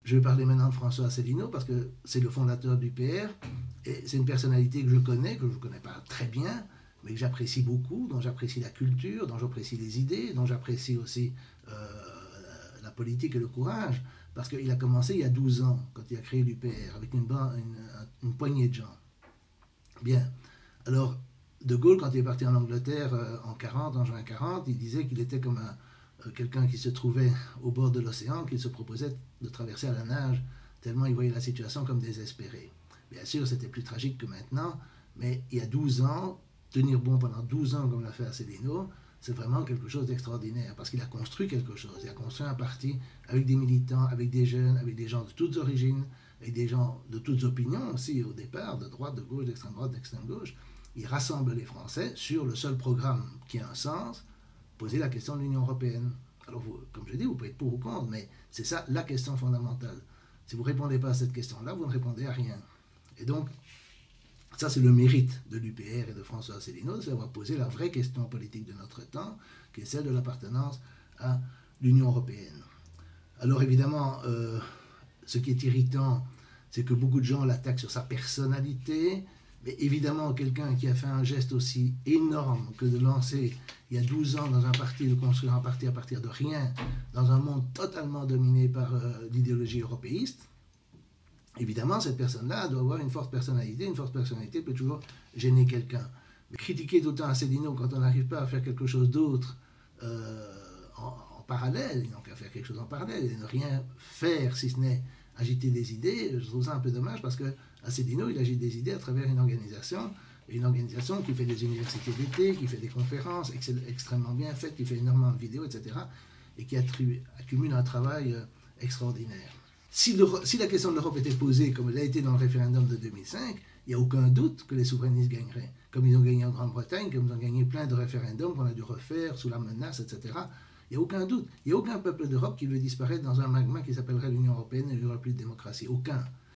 je vais parler maintenant de François Asselineau parce que c'est le fondateur du PR et c'est une personnalité que je ne connais pas très bien, mais que j'apprécie beaucoup, dont j'apprécie la culture, dont j'apprécie les idées, dont j'apprécie aussi la politique et le courage, parce qu'il a commencé il y a 12 ans, quand il a créé l'UPR, avec une poignée de gens. Bien. Alors, De Gaulle, quand il est parti en Angleterre en juin 40, il disait qu'il était comme quelqu'un qui se trouvait au bord de l'océan, qu'il se proposait de traverser à la nage, tellement il voyait la situation comme désespérée. Bien sûr, c'était plus tragique que maintenant, mais il y a 12 ans, tenir bon pendant 12 ans comme l'a fait Asselineau, c'est vraiment quelque chose d'extraordinaire, parce qu'il a construit quelque chose. Il a construit un parti avec des militants, avec des jeunes, avec des gens de toutes origines, avec des gens de toutes opinions aussi au départ, de droite, de gauche, d'extrême droite, d'extrême gauche. Il rassemble les Français sur le seul programme qui a un sens, poser la question de l'Union européenne. Alors, comme je dis, vous pouvez être pour ou contre, mais c'est ça la question fondamentale. Si vous ne répondez pas à cette question-là, vous ne répondez à rien. Et donc, ça, c'est le mérite de l'UPR et de François Asselineau, c'est d'avoir posé la vraie question politique de notre temps, qui est celle de l'appartenance à l'Union européenne. Alors, évidemment, ce qui est irritant, c'est que beaucoup de gens l'attaquent sur sa personnalité, mais évidemment, quelqu'un qui a fait un geste aussi énorme que de lancer il y a 12 ans dans un parti, de construire un parti à partir de rien, dans un monde totalement dominé par l'idéologie européiste, évidemment, cette personne-là doit avoir une forte personnalité. Une forte personnalité peut toujours gêner quelqu'un. Mais critiquer d'autant Asselineau quand on n'arrive pas à faire quelque chose d'autre en parallèle, et donc à faire quelque chose en parallèle, et ne rien faire si ce n'est agiter des idées, je trouve ça un peu dommage parce que Asselineau, il agite des idées à travers une organisation qui fait des universités d'été, qui fait des conférences extrêmement bien faites, qui fait énormément de vidéos, etc., et qui accumule un travail extraordinaire. Si la question de l'Europe était posée comme elle a été dans le référendum de 2005, il n'y a aucun doute que les souverainistes gagneraient. Comme ils ont gagné en Grande-Bretagne, comme ils ont gagné plein de référendums qu'on a dû refaire sous la menace, etc. Il n'y a aucun doute. Il n'y a aucun peuple d'Europe qui veut disparaître dans un magma qui s'appellerait l'Union européenne et il n'y aura plus de démocratie. Aucun.